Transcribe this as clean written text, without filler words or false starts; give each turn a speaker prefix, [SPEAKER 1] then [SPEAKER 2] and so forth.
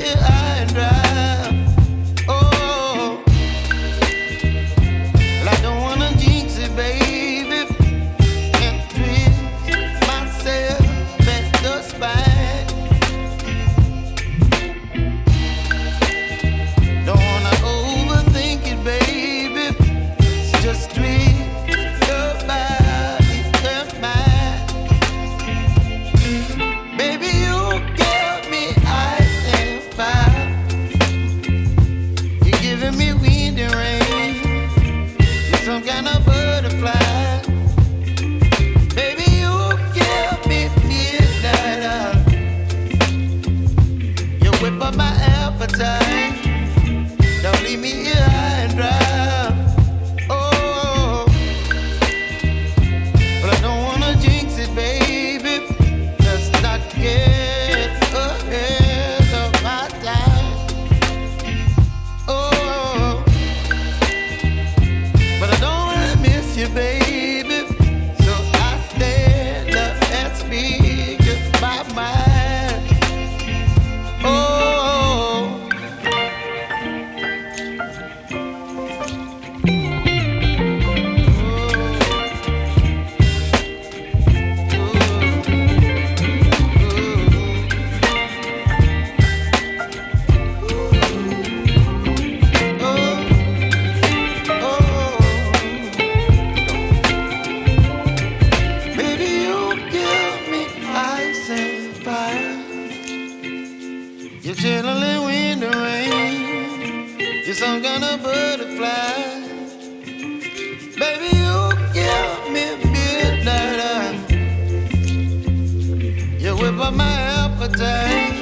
[SPEAKER 1] here high and dry. Oh, well, I don't wanna jinx it, baby, and twist myself at the spine. Don't wanna overthink it, baby. It's just twist your body and mine. Baby, you give me ice and fire. You're giving me wind and rain. You're some kind of butterfly. Baby, you give me midnight. You whip up my appetite. Don't leave me here high and dry. Oh, but I don't wanna jinx it, baby. Let's not get ahead of my time. Oh, but I don't wanna miss you, baby. So I stand up and speak my mind. Oh. Baby, you give me ice and fire. You're chilling wind and rain. You're some kind of butterfly. Baby, you give me midnight. You whip up my appetite.